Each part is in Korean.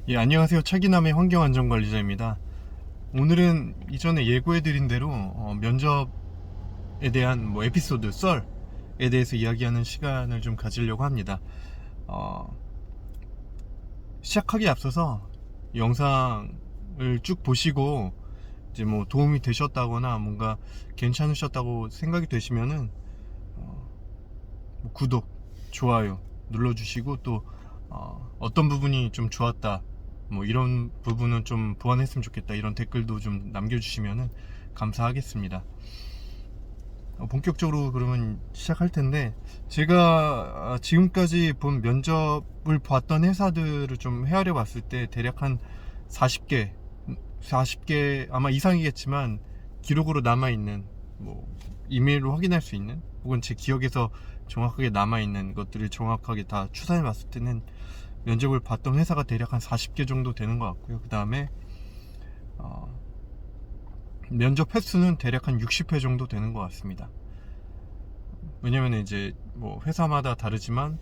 예, 안녕하세요. 차기남의 환경안전관리자입니다. 오늘은 이전에 예고해드린 대로 면접에 대한 에피소드, 썰에 대해서 이야기하는 시간을 좀 가지려고 합니다. 어, 시작하기에 앞서서 영상을 쭉 보시고 이제 도움이 되셨다거나 뭔가 괜찮으셨다고 생각이 되시면은 구독, 좋아요 눌러주시고 또 어떤 부분이 좀 좋았다, 이런 부분은 좀 보완했으면 좋겠다, 이런 댓글도 좀 남겨주시면 감사하겠습니다. 본격적으로 그러면 시작할 텐데, 제가 지금까지 본 면접을 봤던 회사들을 좀 헤아려 봤을 때 대략 한 40개 아마 이상이겠지만 기록으로 남아있는, 이메일로 확인할 수 있는, 혹은 제 기억에서 정확하게 남아있는 것들을 정확하게 다 추산해 봤을 때는 면접을 봤던 회사가 대략 한 40개 정도 되는 것 같고요. 그 다음에 면접 횟수는 대략 한 60회 정도 되는 것 같습니다. 왜냐면 이제 회사마다 다르지만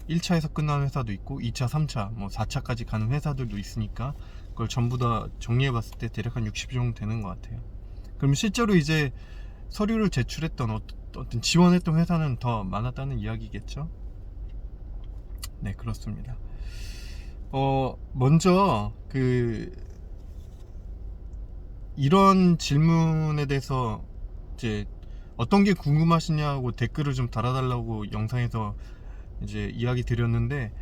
1차에서 끝나는 회사도 있고 2차, 3차, 4차까지 가는 회사들도 있으니까 그걸 전부 다 정리해 봤을 때 대략 한 60 정도 되는 것 같아요. 그럼 실제로 이제 서류를 제출했던 어떤 지원했던 회사는 더 많았다는 이야기겠죠? 네, 그렇습니다. 먼저 이런 질문에 대해서 이제 어떤 게 궁금하시냐고 댓글을 좀 달아달라고 영상에서 이제 이야기 드렸는데,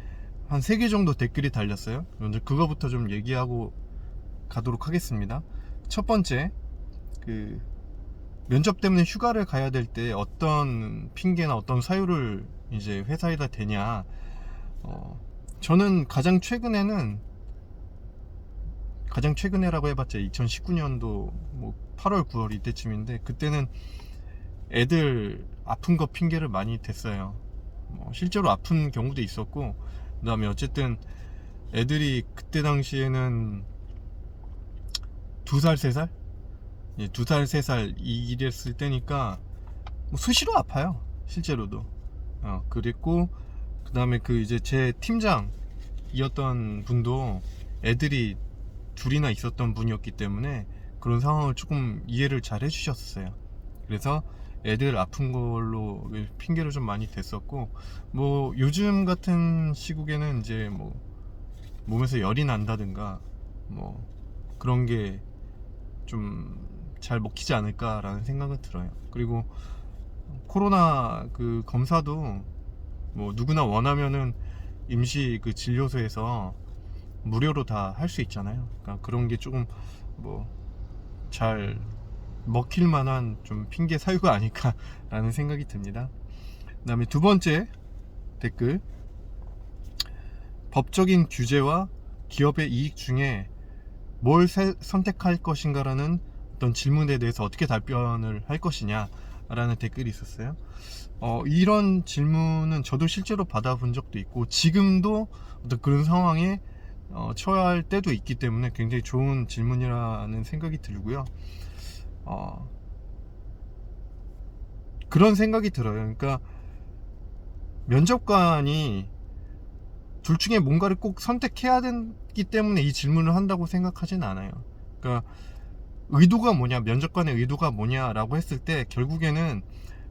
한 3개 정도 댓글이 달렸어요. 먼저 그거부터 좀 얘기하고 가도록 하겠습니다. 첫 번째, 면접 때문에 휴가를 가야 될 때 어떤 핑계나 어떤 사유를 이제 회사에다 대냐. 저는 가장 최근에라고 해봤자 2019년도 8월 9월 이때쯤인데, 그때는 애들 아픈 거 핑계를 많이 댔어요. 실제로 아픈 경우도 있었고, 그 다음에 어쨌든 애들이 그때 당시에는 2살 3살 2살 3살 이랬을 때니까 수시로 아파요, 실제로도. 그랬고, 그 다음에 이제 제 팀장이었던 분도 애들이 둘이나 있었던 분이었기 때문에 그런 상황을 조금 이해를 잘 해주셨어요. 그래서 애들 아픈 걸로 핑계를 좀 많이 댔었고, 요즘 같은 시국에는 이제 몸에서 열이 난다든가 그런 게 좀 잘 먹히지 않을까라는 생각은 들어요. 그리고 코로나 검사도 누구나 원하면은 임시 진료소에서 무료로 다 할 수 있잖아요. 그러니까 그런 게 조금 잘 먹힐 만한 좀 핑계 사유가 아닐까라는 생각이 듭니다. 그 다음에 두 번째 댓글, 법적인 규제와 기업의 이익 중에 뭘 선택할 것인가라는 어떤 질문에 대해서 어떻게 답변을 할 것이냐 라는 댓글이 있었어요. 이런 질문은 저도 실제로 받아본 적도 있고, 지금도 어떤 그런 상황에 처해야 할 때도 있기 때문에 굉장히 좋은 질문이라는 생각이 들고요. 그런 생각이 들어요. 그러니까 면접관이 둘 중에 뭔가를 꼭 선택해야 되기 때문에 이 질문을 한다고 생각하진 않아요. 그러니까 의도가 뭐냐, 면접관의 의도가 뭐냐라고 했을 때 결국에는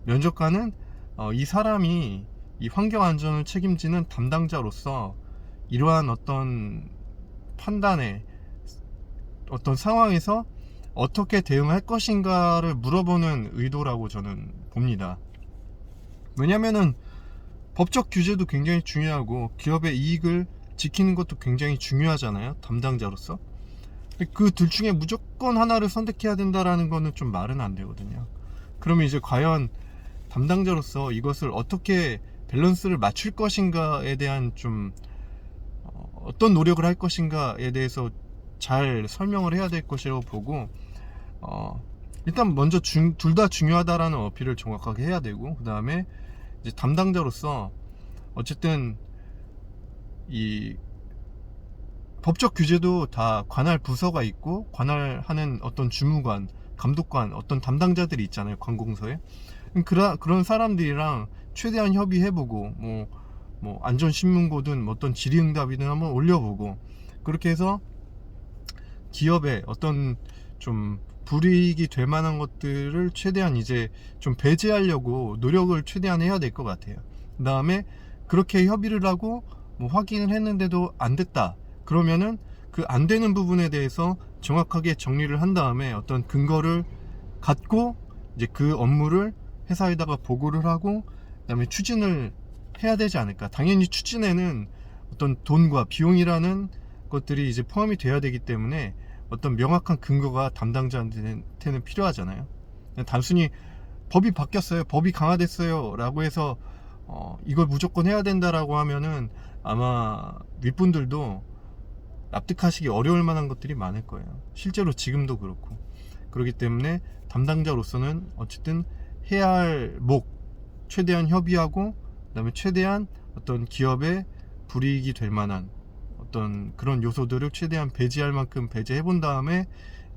면접관은 이 사람이 이 환경 안전을 책임지는 담당자로서 이러한 어떤 판단에, 어떤 상황에서 어떻게 대응할 것인가를 물어보는 의도라고 저는 봅니다. 왜냐면은 법적 규제도 굉장히 중요하고 기업의 이익을 지키는 것도 굉장히 중요하잖아요, 담당자로서. 그 둘 중에 무조건 하나를 선택해야 된다라는 거는 좀 말은 안 되거든요. 그러면 이제 과연 담당자로서 이것을 어떻게 밸런스를 맞출 것인가에 대한 좀 어떤 노력을 할 것인가에 대해서 잘 설명을 해야 될 것이라고 보고, 일단 먼저 둘 다 중요하다라는 어필을 정확하게 해야 되고, 그 다음에 이제 담당자로서 어쨌든 이 법적 규제도 다 관할 부서가 있고 관할하는 어떤 주무관, 감독관, 어떤 담당자들이 있잖아요, 관공서에. 그런 사람들이랑 최대한 협의해보고, 안전신문고든 어떤 질의응답이든 한번 올려보고, 그렇게 해서 기업에 어떤 좀 불이익이 될 만한 것들을 최대한 이제 좀 배제하려고 노력을 최대한 해야 될 것 같아요. 그 다음에 그렇게 협의를 하고 뭐 확인을 했는데도 안 됐다 그러면은 그 안 되는 부분에 대해서 정확하게 정리를 한 다음에 어떤 근거를 갖고 이제 그 업무를 회사에다가 보고를 하고 그다음에 추진을 해야 되지 않을까. 당연히 추진에는 어떤 돈과 비용이라는 것들이 이제 포함이 돼야 되기 때문에 어떤 명확한 근거가 담당자한테는 필요하잖아요. 단순히 법이 바뀌었어요, 법이 강화됐어요 라고 해서 이걸 무조건 해야 된다라고 하면은 아마 윗분들도 납득하시기 어려울 만한 것들이 많을 거예요. 실제로 지금도 그렇고. 그렇기 때문에 담당자로서는 어쨌든 해야 할 목 최대한 협의하고 그다음에 최대한 어떤 기업에 불이익이 될 만한 어떤 그런 요소들을 최대한 배제할 만큼 배제해 본 다음에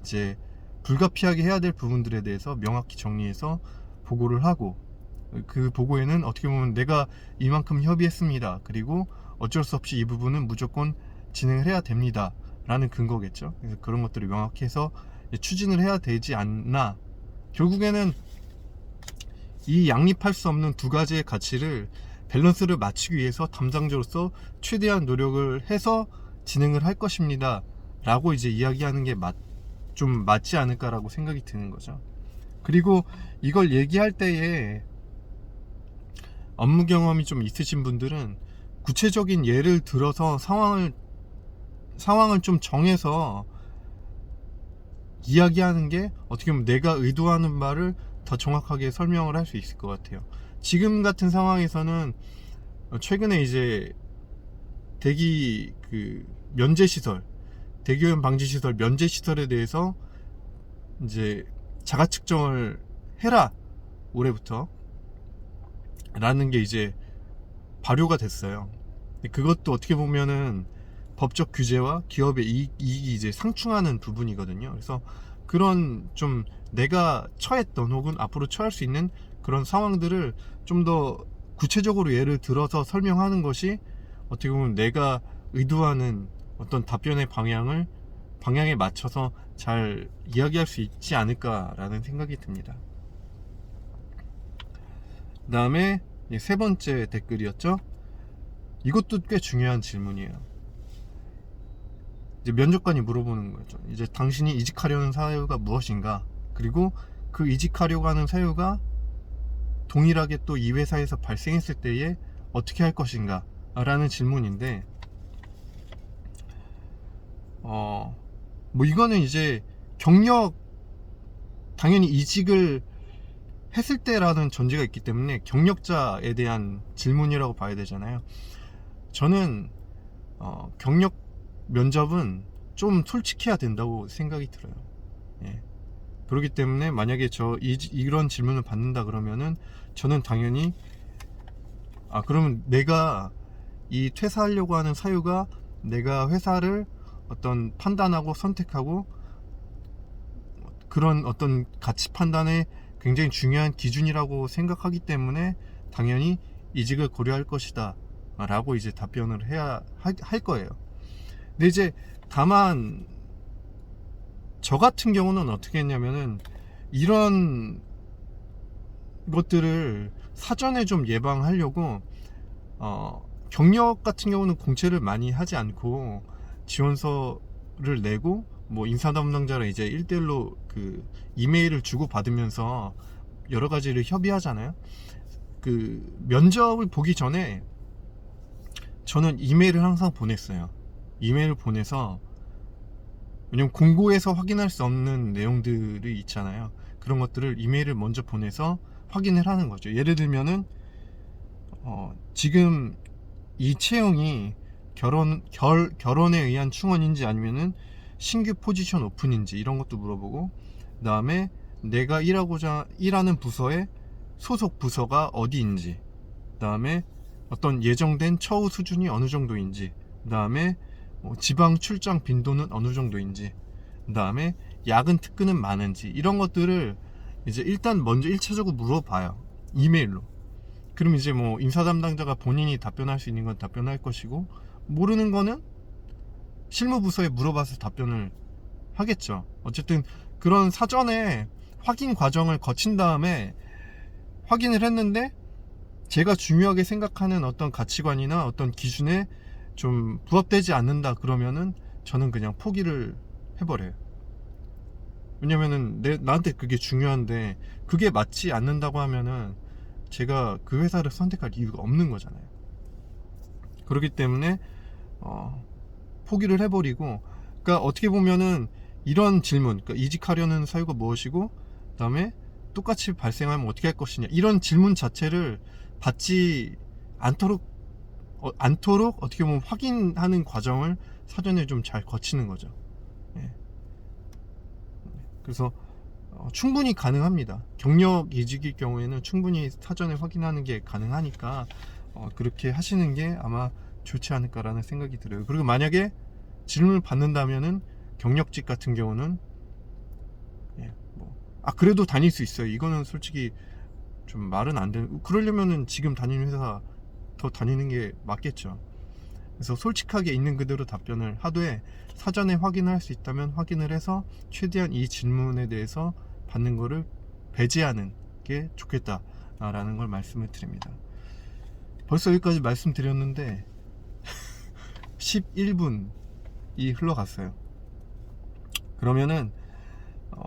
이제 불가피하게 해야 될 부분들에 대해서 명확히 정리해서 보고를 하고, 그 보고에는 어떻게 보면 내가 이만큼 협의했습니다, 그리고 어쩔 수 없이 이 부분은 무조건 진행을 해야 됩니다 라는 근거겠죠. 그래서 그런 것들을 명확히 해서 추진을 해야 되지 않나. 결국에는 이 양립할 수 없는 두 가지의 가치를 밸런스를 맞추기 위해서 담당자로서 최대한 노력을 해서 진행을 할 것입니다 라고 이제 이야기하는 게 좀 맞지 않을까라고 생각이 드는 거죠. 그리고 이걸 얘기할 때에 업무 경험이 좀 있으신 분들은 구체적인 예를 들어서 상황을 좀 정해서 이야기하는 게 어떻게 보면 내가 의도하는 바를 더 정확하게 설명을 할 수 있을 것 같아요. 지금 같은 상황에서는 최근에 이제 대기 면제시설, 대기오염 방지시설 면제시설에 대해서 이제 자가 측정을 해라 올해부터 라는 게 이제 발효가 됐어요. 그것도 어떻게 보면은 법적 규제와 기업의 이익이 이제 상충하는 부분이거든요. 그래서 그런 좀 내가 처했던 혹은 앞으로 처할 수 있는 그런 상황들을 좀 더 구체적으로 예를 들어서 설명하는 것이 어떻게 보면 내가 의도하는 어떤 답변의 방향에 맞춰서 잘 이야기할 수 있지 않을까라는 생각이 듭니다. 그 다음에 세 번째 댓글이었죠. 이것도 꽤 중요한 질문이에요. 이제 면접관이 물어보는 거죠. 이제 당신이 이직하려는 사유가 무엇인가? 그리고 그 이직하려고 하는 사유가 동일하게 또 이 회사에서 발생했을 때에 어떻게 할 것인가? 라는 질문인데, 뭐 이거는 이제 당연히 이직을 했을 때라는 전제가 있기 때문에 경력자에 대한 질문이라고 봐야 되잖아요. 저는 경력 면접은 좀 솔직해야 된다고 생각이 들어요. 예. 그렇기 때문에 만약에 이런 질문을 받는다 그러면은 저는 당연히 그러면 내가 이 퇴사하려고 하는 사유가 내가 회사를 어떤 판단하고 선택하고 그런 어떤 가치 판단에 굉장히 중요한 기준이라고 생각하기 때문에 당연히 이직을 고려할 것이다 라고 이제 답변을 해야 할 거예요. 근데 이제 다만 저 같은 경우는 어떻게 했냐면은 이런 것들을 사전에 좀 예방하려고 경력 같은 경우는 공채를 많이 하지 않고 지원서를 내고 뭐 인사 담당자랑 이제 1대1로 그 이메일을 주고 받으면서 여러 가지를 협의하잖아요. 그 면접을 보기 전에 저는 이메일을 항상 보냈어요. 이메일을 보내서, 왜냐면 공고에서 확인할 수 없는 내용들이 있잖아요. 그런 것들을 이메일을 먼저 보내서 확인을 하는 거죠. 예를 들면은 지금 이 채용이 결혼에 의한 충원인지 아니면은 신규 포지션 오픈인지 이런 것도 물어보고, 그 다음에 내가 일하는 부서의 소속 부서가 어디인지, 그 다음에 어떤 예정된 처우 수준이 어느 정도인지, 그 다음에 지방 출장 빈도는 어느 정도인지, 그 다음에 야근 특근은 많은지, 이런 것들을 이제 일단 먼저 1차적으로 물어봐요, 이메일로. 그럼 이제 뭐 인사 담당자가 본인이 답변할 수 있는 건 답변할 것이고, 모르는 거는 실무부서에 물어봐서 답변을 하겠죠. 어쨌든 그런 사전에 확인 과정을 거친 다음에 확인을 했는데 제가 중요하게 생각하는 어떤 가치관이나 어떤 기준에 좀 부합되지 않는다 그러면은 저는 그냥 포기를 해버려요. 왜냐면은 나한테 그게 중요한데 그게 맞지 않는다고 하면은 제가 그 회사를 선택할 이유가 없는 거잖아요. 그렇기 때문에 포기를 해버리고, 그러니까 어떻게 보면은 이런 질문, 그러니까 이직하려는 사유가 무엇이고 그 다음에 똑같이 발생하면 어떻게 할 것이냐, 이런 질문 자체를 받지 않도록 어떻게 보면 확인하는 과정을 사전에 좀 잘 거치는 거죠. 예. 그래서 충분히 가능합니다. 경력 이직일 경우에는 충분히 사전에 확인하는 게 가능하니까 그렇게 하시는 게 아마 좋지 않을까라는 생각이 들어요. 그리고 만약에 질문을 받는다면은 경력직 같은 경우는 그래도 다닐 수 있어요. 이거는 솔직히 좀 말은 안 되는, 그러려면은 지금 다니는 회사 더 다니는 게 맞겠죠. 그래서 솔직하게 있는 그대로 답변을 하되 사전에 확인할 수 있다면 확인을 해서 최대한 이 질문에 대해서 받는 거를 배제하는 게 좋겠다라는 걸 말씀을 드립니다. 벌써 여기까지 말씀드렸는데 11분이 흘러갔어요. 그러면은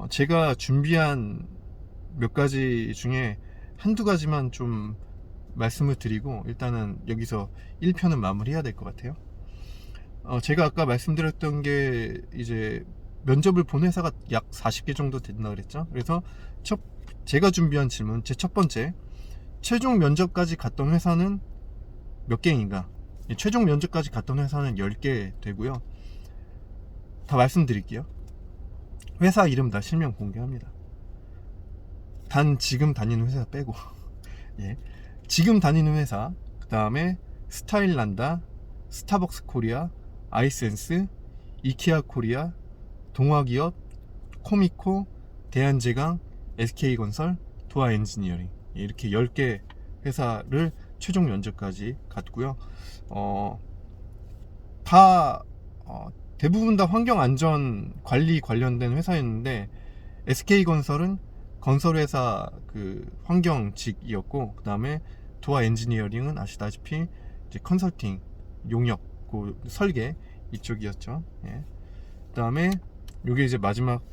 제가 준비한 몇 가지 중에 한두 가지만 좀 말씀을 드리고 일단은 여기서 1편은 마무리해야 될 것 같아요. 제가 아까 말씀드렸던 게 이제 면접을 본 회사가 약 40개 정도 된다 그랬죠. 그래서 제가 준비한 질문, 제 첫 번째, 최종 면접까지 갔던 회사는 몇 개인가? 최종 면접까지 갔던 회사는 10개 되고요. 다 말씀드릴게요. 회사 이름 다 실명 공개합니다. 단 지금 다니는 회사 빼고 예. 지금 다니는 회사, 그 다음에 스타일란다, 스타벅스 코리아, 아이센스, 이케아 코리아, 동화기업, 코미코, 대한제강, SK건설, 도아 엔지니어링, 이렇게 10개 회사를 최종 면접까지 갔고요. 대부분 다 환경안전관리 관련된 회사였는데 SK건설은 건설회사 그 환경직이었고, 그 다음에 도아 엔지니어링은 아시다시피 이제 컨설팅, 용역, 그 설계 이쪽이었죠. 예. 그 다음에 요게 이제 마지막,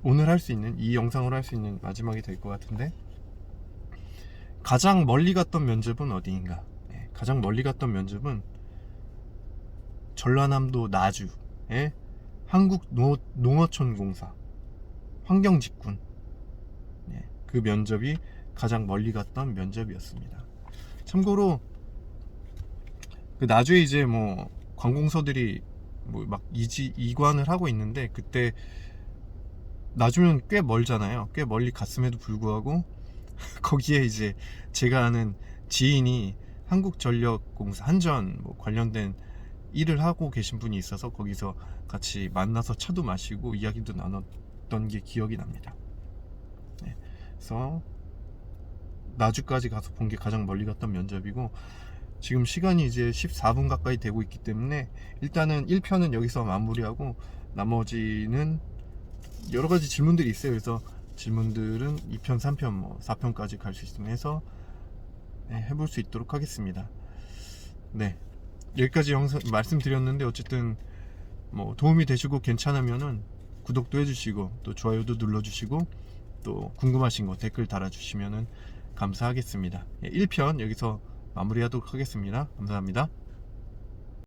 오늘 할 수 있는, 이 영상으로 할 수 있는 마지막이 될 것 같은데, 가장 멀리 갔던 면접은 어디인가? 예. 가장 멀리 갔던 면접은 전라남도 나주의 한국농어촌공사 환경직군, 그 면접이 가장 멀리 갔던 면접이었습니다. 참고로 그 나중에 이제 뭐 관공서들이 뭐 막 이관을 하고 있는데, 그때 나주면 꽤 멀잖아요. 꽤 멀리 갔음에도 불구하고 거기에 이제 제가 아는 지인이 한국전력공사 한전 뭐 관련된 일을 하고 계신 분이 있어서 거기서 같이 만나서 차도 마시고 이야기도 나눴던 게 기억이 납니다. 그래서 나주까지 가서 본 게 가장 멀리 갔던 면접이고, 지금 시간이 이제 14분 가까이 되고 있기 때문에 일단은 1편은 여기서 마무리하고, 나머지는 여러 가지 질문들이 있어요. 그래서 질문들은 2편, 3편, 뭐 4편까지 갈 수 있으면 해서 해볼 수 있도록 하겠습니다. 네, 여기까지 영상 말씀드렸는데, 어쨌든 뭐 도움이 되시고 괜찮으면은 구독도 해주시고 또 좋아요도 눌러주시고 또 궁금하신 거 댓글 달아주시면은 감사하겠습니다. 1편 여기서 마무리하도록 하겠습니다. 감사합니다.